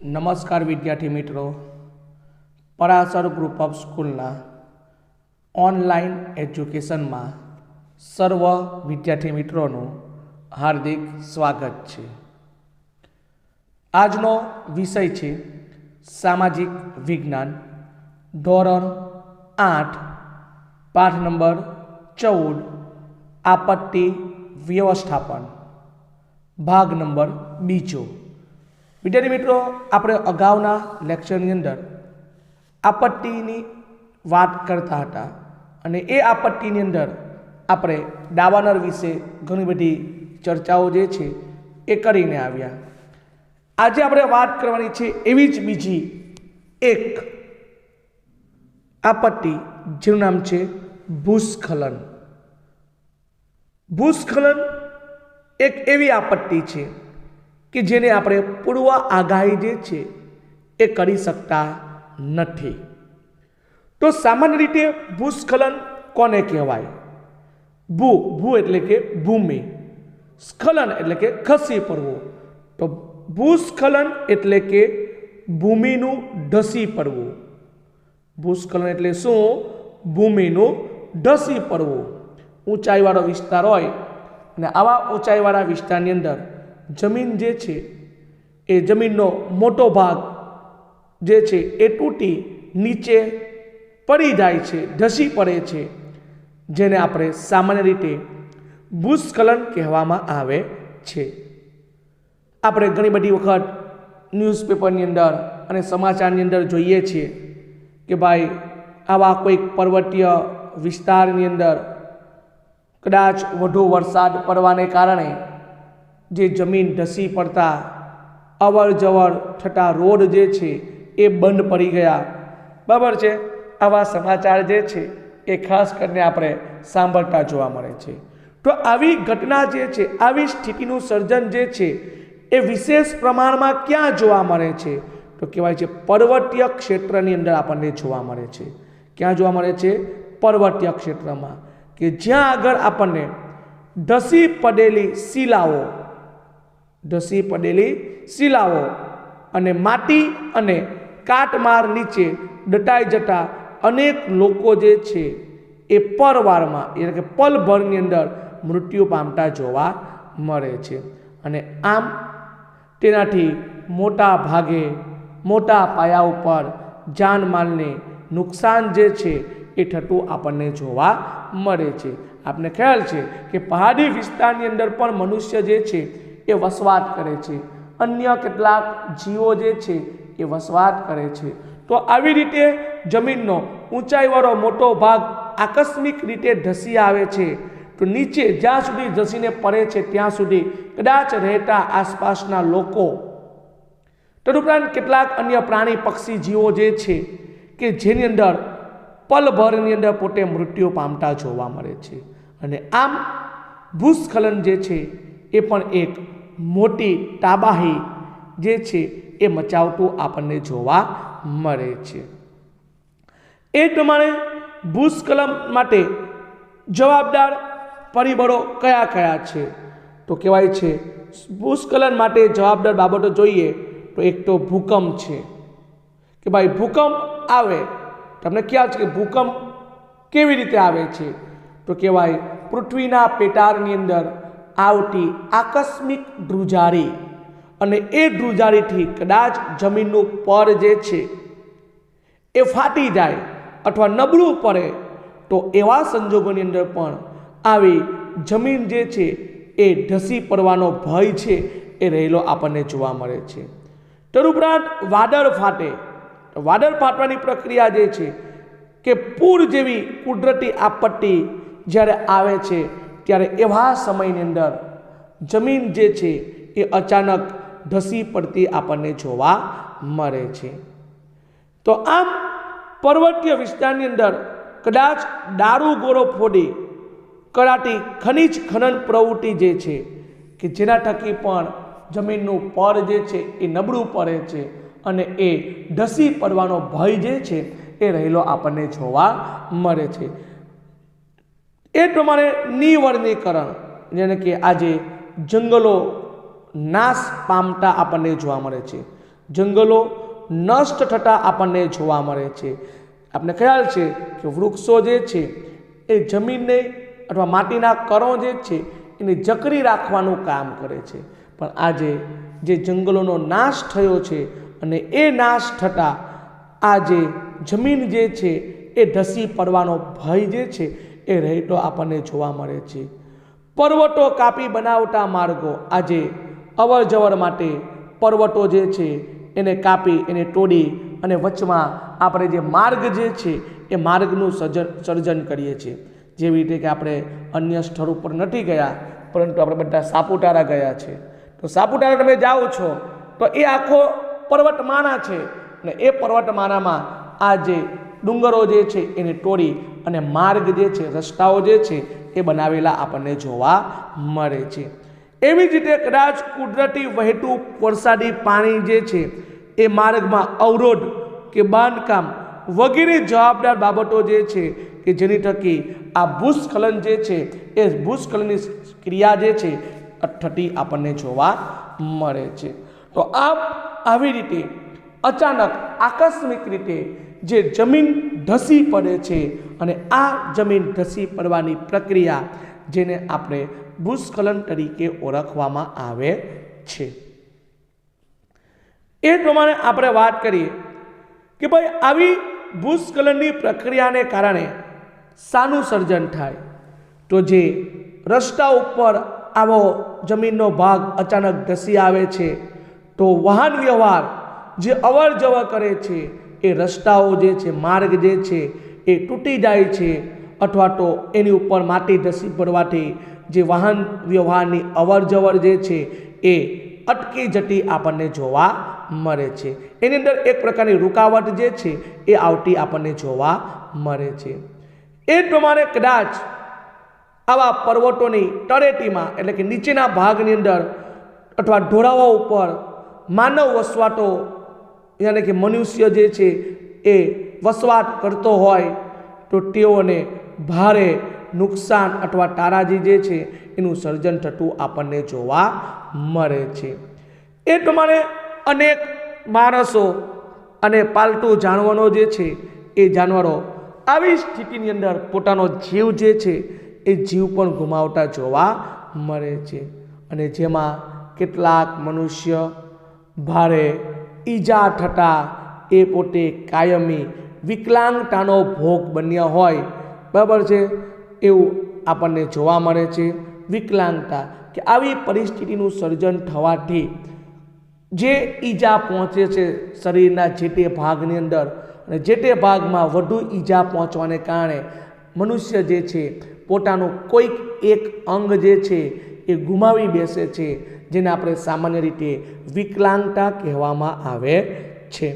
नमस्कार विद्यार्थी मित्रों, पराशर ग्रुप ऑफ स्कूलना ऑनलाइन एज्युकेशन में सर्व विद्यार्थी मित्रों हार्दिक स्वागत है। आजनो विषय है सामाजिक विज्ञान, धोरण 8, पाठ नंबर 14, आपत्ति व्यवस्थापन, भाग नंबर 2। विद्यार्थी मित्रों, આપણે અગાઉના લેક્ચરની અંદર આપત્તિની વાત કરતા હતા અને એ આપત્તિની અંદર આપણે દાવાનળ વિશે ઘણી બધી ચર્ચાઓ જે છે એ કરીને આવ્યા। આજે આપણે વાત કરવાની છે એવી જ બીજી એક આપત્તિ જેનું નામ છે ભૂસ્ખલન। ભૂસ્ખલન એક એવી આપત્તિ છે કે જેને આપણે પૂર્વ આગાહી જે છે એ કરી શકતા નથી। તો સામાન્ય રીતે ભૂસ્ખલન કોને કહેવાય? ભૂ એટલે કે ભૂમિ, સ્ખલન એટલે કે ખસી પડવું। તો ભૂસ્ખલન એટલે કે ભૂમિનું ધસી પડવું। ભૂસ્ખલન એટલે શું? ભૂમિનું ધસી પડવું। ઊંચાઈવાળો વિસ્તાર હોય અને આવા ઊંચાઈવાળા વિસ્તારની અંદર जमीन जे छे ए जमीननो मोटो भाग जे छे ए तूटी नीचे पड़ी जाए छे, धसी पड़े छे, जेने आपणे सामान्य रीते भूस्खलन कहेवामां आवे छे। आपणे घणी बधी वखत न्यूज़पेपरनी अंदर अने समाचारनी अंदर जोईए छीए के भाई आवा कोई पर्वतीय विस्तारनी अंदर कदाच वधु वरसाद पड़वाने कारणे जे जमीन धसी पड़ता अवर जवर थता रोड जे छे ए बंद पड़ी गया। बराबर छे? आवा समाचार जे छे ए खास करने आपणे सांभळता जोवा मळे छे। तो आवी घटना जे छे, आवी स्थितिनुं सर्जन जे छे ए विशेष प्रमाणमां क्यां जोवा मळे छे? तो कहेवाय छे पर्वतीय क्षेत्रनी अंदर आपणने जोवा मळे छे। क्यां जोवा मळे छे? पर्वतीय क्षेत्रमां, के ज्यां आगळ आपणने धसी पड़ेली शिलाओ, धसी पड़ेली शिलाओ अने माटी अने काटमार नीचे दटाई जता अनेक लोको जे छे ए परवारमां એટલે કે પલભરની અંદર મૃત્યુ પામતા જોવા મળે છે। અને આમ તેનાથી મોટા ભાગે મોટા પાયા ઉપર જાનમાલને નુકસાન જે છે એ થતું આપણને જોવા મળે છે। आपने ख्याल है कि पहाड़ी विस्तारनी अंदर पण मनुष्य जे छे ए वसवाट करे छे, अन्य केटलाक जीवो जे छे ए वसवाट करे छे। तो आवी रीते जमीननो ऊंचाईवाळो मोटो भाग आकस्मिक रीते धसी आवे छे। तो नीचे ज्यां सुधी धसीने पड़े छे त्यां सुधी कदाच रहता आसपासना लोको, तदुपरांत केटलाक अन्य प्राणी पक्षी जीवो जे छे के जेनी अंदर पलभरनी अंदर पोते मृत्यु पामता जोवा मळे छे। अने आम भूस्खलन जे छे ए पण एक मोटी तबाही जे छे ए मचावतुं आपणने जोवा मळे छे। ए प्रमाणे भूस्खलन माटे जवाबदार परिबळो कया कया छे? तो कहेवाय छे भूस्खलन माटे जवाबदार बाबतो जोईए तो एक तो भूकंप छे के भाई भूकंप आवे। तमने ख्याल छे कि भूकंप केवी रीते आवे छे? तो कहेवाय पृथ्वीना पेटारनी अंदर आवती आकस्मिक ध्रुजारी अने ए ध्रुजारीथी कदाच जमीननुं पर जे छे ए फाटी जाए अथवा नबळुं पड़े तो एवा संजोगोनी अंदर पण आवी जमीन जे छे ए धसी पड़वानो भय छे ए रहेलो आपणने जोवा मळे छे। तदुपरांत वादळ फाटे। वादळ फाटवानी प्रक्रिया जे छे के पूर जेवी कुदरती आपत्ति ज्यारे आवे छे त्यारे एवा समयनी अंदर जमीन जे छे ए अचानक धसी पड़ती आपणने जोवा मळे छे। तो आम पर्वतीय विस्तारनी अंदर कदाच दारूगोळो फोडी कराती खनिज खनन प्रवृत्ति जे छे के जेना थकी पण जमीननुं पर जे छे ए नबळुं पड़े छे अने ए धसी पड़वानो भय जे छे ए रहेलो आपणने जोवा मळे छे। ए प्रमाणे निवर्णीकरण जेने के आजे जंगलो नाश पामता आपने जोवा मळे छे। જંગલો નષ્ટ થતા આપણને જોવા મળે છે। આપને ખ્યાલ છે કે વૃક્ષો જે છે એ જમીનને અથવા માટીના કણો જે છે એને જકડી રાખવાનું કામ કરે છે, પણ આજે જે જંગલોનો નાશ થયો છે અને એ નાશ થતાં આજે જમીન જે છે એ ધસી પડવાનો ભય જે છે એ રહેતો આપણને જોવા મળે છે। પર્વતો કાપી બનાવતા માર્ગો આજે અવર જવર માટે પર્વતો જે છે એને કાપી એને તોડી અને વચમાં આપણે જે માર્ગ જે છે એ માર્ગનું સર્જન કરીએ છીએ। જેવી રીતે કે આપણે અન્ય સ્થળ ઉપર નથી ગયા, પરંતુ આપણે બધા સાપુતારા ગયા છે, તો સાપુતારા તમે જાઓ છો તો એ આખો પર્વતમાળા છે અને એ પર્વતમાળામાં આ જે ડુંગરો જે છે એને તોડી અને માર્ગ જે છે રસ્તાઓ જે છે એ બનાવેલા આપણને જોવા મળે છે। એવી જ રીતે કદાચ કુદરતી વહેતું વરસાદી પાણી જે છે એ માર્ગમાં અવરોધ કે બાંધકામ વગેરે જવાબદાર બાબતો જે છે કે જેની થકી આ ભૂસ્ખલન જે છે એ ભૂસ્ખલનની ક્રિયા જે છે થતી આપણને જોવા મળે છે। તો આવી રીતે અચાનક આકસ્મિક રીતે જે જમીન ધસી પડે છે અને આ જમીન ધસી પડવાની પ્રક્રિયા જેને આપણે ભૂસ્ખલન તરીકે ઓળખવામાં આવે છે। એ પ્રમાણે આપણે વાત કરીએ કે ભાઈ આવી ભૂસ્ખલનની પ્રક્રિયાને કારણે શાનું સર્જન થાય, તો જે રસ્તા ઉપર આવો જમીનનો ભાગ અચાનક ધસી આવે છે તો વાહન વ્યવહાર જે અવર જવર કરે છે એ રસ્તાઓ જે છે માર્ગ જે છે એ તૂટી જાય છે, અથવા તો એની ઉપર માટી ધસી પડવાથી જે વાહન વ્યવહારની અવર જવર જે છે એ અટકી જતી આપણને જોવા મળે છે। એની અંદર એક પ્રકારની રૂકાવટ જે છે એ આવતી આપણને જોવા મળે છે। એ પ્રમાણે કદાચ આવા પર્વતોની તળેટીમાં એટલે કે નીચેના ભાગની અંદર અથવા ઢોળાવા ઉપર માનવ વસવાટો યાને કે મનુષ્ય જે છે એ વસવાટ કરતો હોય તો તેઓને ભારે નુકસાન અથવા તારાજી જે છે એનું સર્જન થતું આપણને જોવા મળે છે। એ પ્રમાણે અનેક માણસો અને પાલતુ જાનવરો જે છે એ જાનવરો આવી સ્થિતિની અંદર પોતાનો જીવ જે છે એ જીવ પણ ગુમાવતા જોવા મળે છે, અને જેમાં કેટલાક મનુષ્ય ભારે ઈજા થતાં એ પોતે કાયમી વિકલાંગતાનો ભોગ બન્યા હોય, બરાબર છે, એવું આપણને જોવા મળે છે। વિકલાંગતા કે આવી પરિસ્થિતિનું સર્જન થવાથી જે ઈજા પહોંચે છે શરીરના જે તે ભાગની અંદર અને જે તે ભાગમાં વધુ ઈજા પહોંચવાને કારણે મનુષ્ય જે છે પોતાનું કોઈક એક અંગ જે છે એ ગુમાવી બેસે છે, જેને આપણે સામાન્ય રીતે વિકલાંગતા કહેવામાં આવે છે।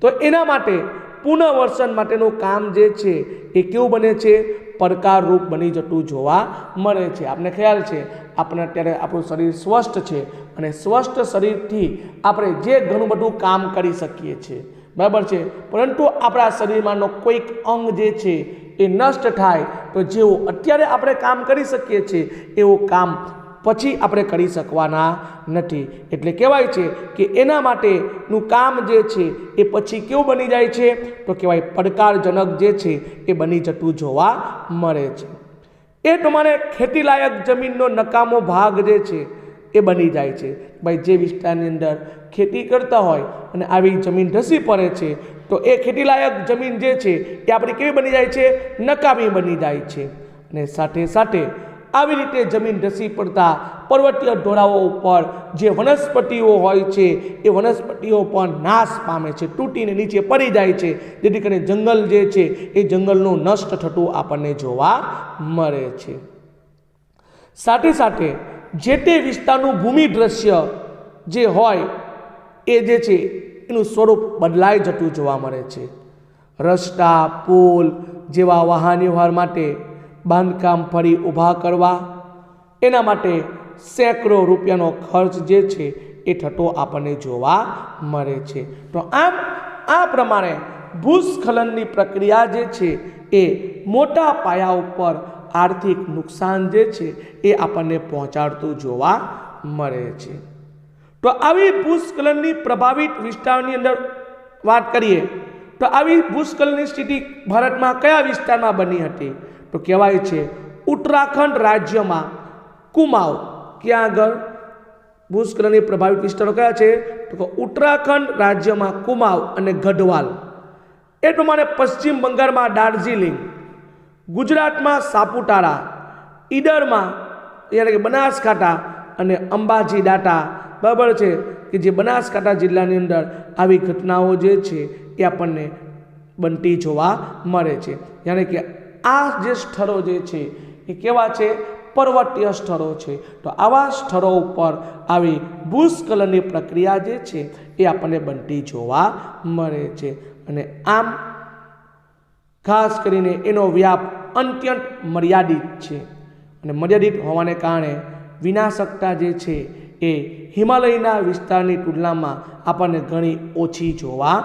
તો એના માટે પુનઃવર્ષન માટેનું કામ જે છે એ કેવું બને છે, પડકારરૂપ બની જતું જોવા મળે છે। આપને ખ્યાલ છે આપણે અત્યારે આપણું શરીર સ્વસ્થ છે અને સ્વસ્થ શરીરથી આપણે જે ઘણું બધું કામ કરી શકીએ છીએ, બરાબર છે, પરંતુ આપણા શરીરમાંનો કોઈક અંગ જે છે એ નષ્ટ થાય તો જેવું અત્યારે આપણે કામ કરી શકીએ છીએ એવું કામ પછી આપણે કરી શકવાના નથી। એટલે કહેવાય છે કે એના માટેનું કામ જે છે એ પછી કેવું બની જાય છે, તો કહેવાય પડકારજનક જે છે એ બની જતું જોવા મળે છે। એ પ્રમાણે ખેતીલાયક જમીનનો નકામો ભાગ જે છે એ બની જાય છે। ભાઈ જે વિસ્તારની અંદર ખેતી કરતા હોય અને આવી જમીન ધસી પડે છે તો એ ખેતીલાયક જમીન જે છે એ આપણી કેવી બની જાય છે, નકામી બની જાય છે। અને સાથે સાથે આવી રીતે જમીન ધસી પડતા પર્વતીય ઢોળાવો ઉપર જે વનસ્પતિઓ હોય છે એ વનસ્પતિઓ પણ નાશ પામે છે, તૂટીને નીચે પડી જાય છે, જેથી કરીને જંગલ જે છે એ જંગલનું નષ્ટ થતું આપણને જોવા મળે છે। સાથે સાથે જે તે વિસ્તારનું ભૂમિ દ્રશ્ય જે હોય એ જે છે એનું સ્વરૂપ બદલાઈ જતું જોવા મળે છે। રસ્તા, પુલ જેવા વાહન વ્યવહાર માટે બાંધકામ ફરી ઊભા કરવા એના માટે સેંકડો રૂપિયાનો ખર્ચ જે છે એ થતો આપણને જોવા મળે છે। તો આમ આ પ્રમાણે ભૂસ્ખલનની પ્રક્રિયા જે છે એ મોટા પાયા ઉપર આર્થિક નુકસાન જે છે એ આપણને પહોંચાડતું જોવા મળે છે। તો આવી ભૂસ્ખલનની પ્રભાવિત વિસ્તારની અંદર વાત કરીએ તો આવી ભૂસ્ખલનની સ્થિતિ ભારતમાં કયા વિસ્તારમાં બની હતી? તો કહેવાય છે ઉત્તરાખંડ રાજ્યમાં કુમાઉં. ક્યાં આગળ ભૂસ્ખલનની પ્રભાવિત વિસ્તારો કયા છે? તો ઉત્તરાખંડ રાજ્યમાં કુમાઉં અને ગઢવાલ. એ પ્રમાણે પશ્ચિમ બંગાળમાં દાર્જિલિંગ, ગુજરાતમાં સાપુતારા, ઈડરમાં એટલે કે બનાસકાંઠા અને અંબાજી દાંતા, બરાબર છે, કે જે બનાસકાંઠા જિલ્લાની અંદર આવી ઘટનાઓ જે છે એ આપણને બનતી જોવા મળે છે. યાની કે આ જે સ્થળો જે છે એ કેવા છે? પર્વતીય સ્થળો છે. તો આવા સ્થળો ઉપર આવી ભૂસ્ખલનની પ્રક્રિયા જે છે એ આપણને બનતી જોવા મળે છે. અને આમ ખાસ કરીને એનો વ્યાપ અત્યંત મર્યાદિત છે અને મર્યાદિત હોવાને કારણે વિનાશકતા જે છે એ હિમાલયના વિસ્તારની તુલનામાં આપણને ઘણી ઓછી જોવા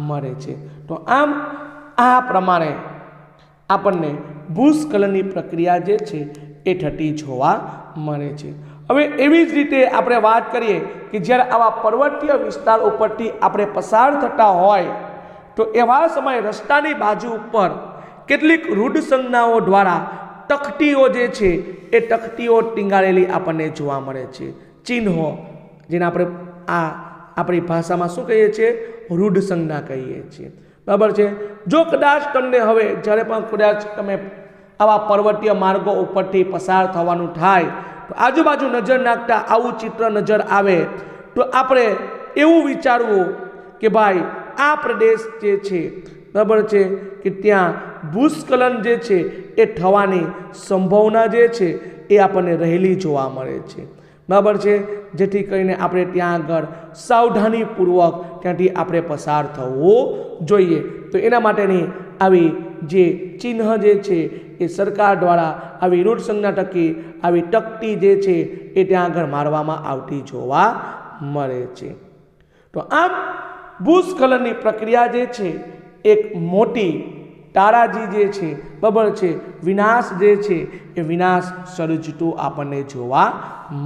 મળે છે. તો આમ આ પ્રમાણે આપણને ભૂસ્ખલનની પ્રક્રિયા જે છે એ થતી જોવા મળે છે. હવે એવી જ રીતે આપણે વાત કરીએ કે જ્યારે આવા પર્વતીય વિસ્તાર ઉપરથી આપણે પસાર થતા હોય તો એવા સમયે રસ્તાની બાજુ ઉપર કેટલીક રૂઢ સંજ્ઞાઓ દ્વારા તકતીઓ જે છે એ તકતીઓ ટીંગાડેલી આપણને જોવા મળે છે. ચિહ્નો, જેને આપણે આપણી ભાષામાં શું કહીએ છીએ? રૂઢ સંજ્ઞા કહીએ છીએ. બરાબર છે. જો કદાચ તમને હવે જ્યારે પણ કદાચ તમે આવા પર્વતીય માર્ગો ઉપરથી પસાર થવાનું થાય તો આજુબાજુ નજર નાખતા આવું ચિત્ર નજર આવે તો આપણે એવું વિચારવું કે ભાઈ આ પ્રદેશ જે છે, બરાબર છે, કે ત્યાં ભૂસ્ખલન જે છે એ થવાની સંભાવના જે છે એ આપણને રહેલી જોવા મળે છે. બરાબર છે. જેથી કરીને આપણે ત્યાં આગળ સાવધાનીપૂર્વક ત્યાંથી આપણે પસાર થવું જોઈએ. તો એના માટેની આવી જે ચિહ્ન જે છે એ સરકાર દ્વારા આવી રૂઢ સંજ્ઞા થકી આવી તકતી જે છે એ ત્યાં આગળ મારવામાં આવતી જોવા મળે છે. તો આમ ભૂસ્ખલનની પ્રક્રિયા જે છે એક મોટી તારાજી જે છે, બરાબર છે, વિનાશ જે છે એ વિનાશ સર્જતું આપણને જોવા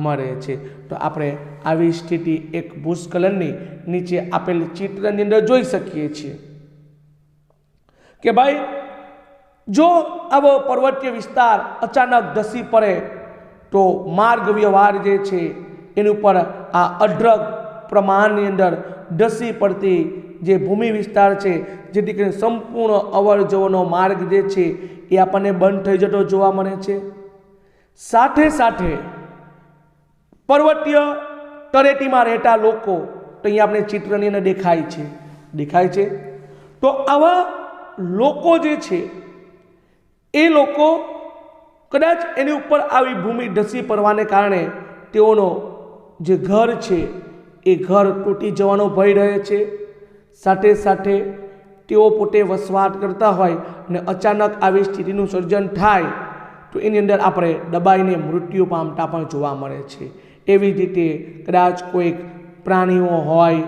મળે છે. તો આપણે આવી સ્થિતિ એક ભૂસ્ખલનની નીચે આપેલ ચિત્રની અંદર જોઈ શકીએ છીએ કે ભાઈ જો આવો પર્વતીય વિસ્તાર અચાનક ધસી પડે તો માર્ગ વ્યવહાર જે છે એની ઉપર આ અઢળક પ્રમાણની અંદર ધસી પડતી જે ભૂમિ વિસ્તાર છે, જેથી કરીને સંપૂર્ણ અવર જવરનો માર્ગ જે છે એ આપણને બંધ થઈ જતો જોવા મળે છે. સાથે સાથે પર્વતીય તળેટીમાં રહેતા લોકો, તો અહીંયા આપણે ચિત્રની અંદર દેખાય છે. તો આવા લોકો જે છે એ લોકો કદાચ એની ઉપર આવી ભૂમિ ધસી પડવાને કારણે તેઓનો જે ઘર છે એ ઘર તૂટી જવાનો ભય રહે છે. સાથે સાથે તેઓ પોતે વસવાટ કરતા હોય અને અચાનક આવી સ્થિતિનું સર્જન થાય તો એની અંદર આપણે દબાઈને મૃત્યુ પામતા પણ જોવા મળે છે. એવી જ રીતે કદાચ કોઈક પ્રાણીઓ હોય,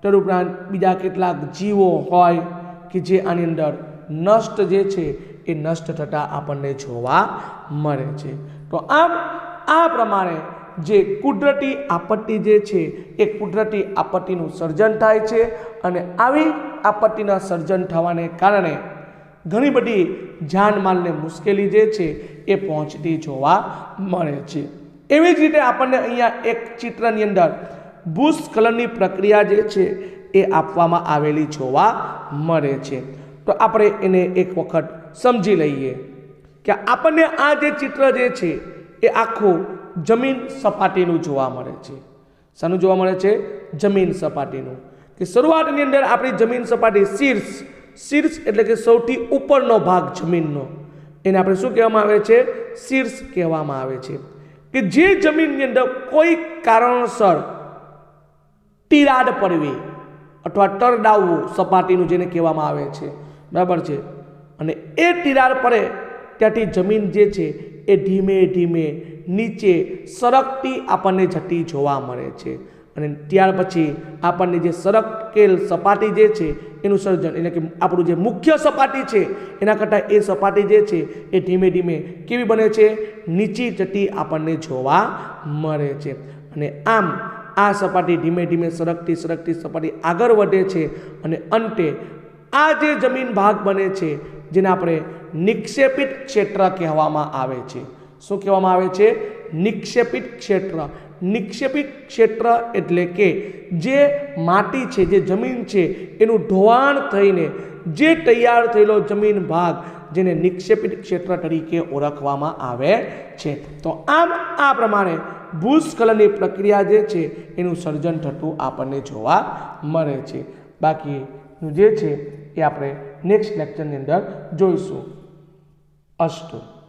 તદુપરાંત બીજા કેટલાક જીવો હોય કે જે આની અંદર નષ્ટ જે છે એ નષ્ટ થતાં આપણને જોવા મળે છે. તો આમ આ પ્રમાણે જે કુદરતી આપત્તિ જે છે એ કુદરતી આપત્તિનું સર્જન થાય છે અને આવી આપત્તિના સર્જન થવાને કારણે ઘણી બધી જાનમાલને મુશ્કેલી જે છે એ પહોંચતી જોવા મળે છે. એવી જ રીતે આપણને અહીંયા એક ચિત્રની અંદર ભૂસ્ખલનની પ્રક્રિયા જે છે એ આપવામાં આવેલી જોવા મળે છે. તો આપણે એને એક વખત સમજી લઈએ કે આપણને આ જે ચિત્ર જે છે એ આખું જમીન સપાટીનું જોવા મળે છે. શાનું જોવા મળે છે? જમીન સપાટીનું. કે શરૂઆતની અંદર આપણી જમીન સપાટી શીર્ષ એટલે કે સૌથી ઉપરનો ભાગ જમીનનો, એને આપણે શું કહેવામાં આવે છે? શીર્ષ કહેવામાં આવે છે. કે જે જમીનની અંદર કોઈ કારણોસર તિરાડ પડવી અથવા તરડાવવું સપાટીનું જેને કહેવામાં આવે છે, બરાબર છે, અને એ તિરાડ પડે ત્યાંથી જમીન જે છે એ ધીમે ધીમે નીચે સરકતી આપણને જતી જોવા મળે છે. અને ત્યાર પછી આપણને જે સરકેલ સપાટી જે છે એનું સર્જન, એટલે કે આપણું જે મુખ્ય સપાટી છે એના કરતાં એ સપાટી જે છે એ ધીમે ધીમે કેવી બને છે? નીચી જતી આપણને જોવા મળે છે. અને આમ આ સપાટી ધીમે ધીમે સરકતી સપાટી આગળ વધે છે અને અંતે આ જે જમીન ભાગ બને છે જેને આપણે નિક્ષેપિત ક્ષેત્ર કહેવામાં આવે છે. શું કહેવામાં આવે છે? નિક્ષેપિત ક્ષેત્ર. નિક્ષેપિત ક્ષેત્ર એટલે કે જે માટી છે, જે જમીન છે, એનું ધોવાણ થઈને જે તૈયાર થયેલો જમીન ભાગ જેને નિક્ષેપિત ક્ષેત્ર તરીકે ઓળખવામાં આવે છે. તો આમ આ પ્રમાણે ભૂસ્ખલનની પ્રક્રિયા જે છે એનું સર્જન થતું આપણને જોવા મળે છે. બાકીનું જે છે એ આપણે નેક્સ્ટ લેક્ચરની અંદર જોઈશું. અસ્તુ.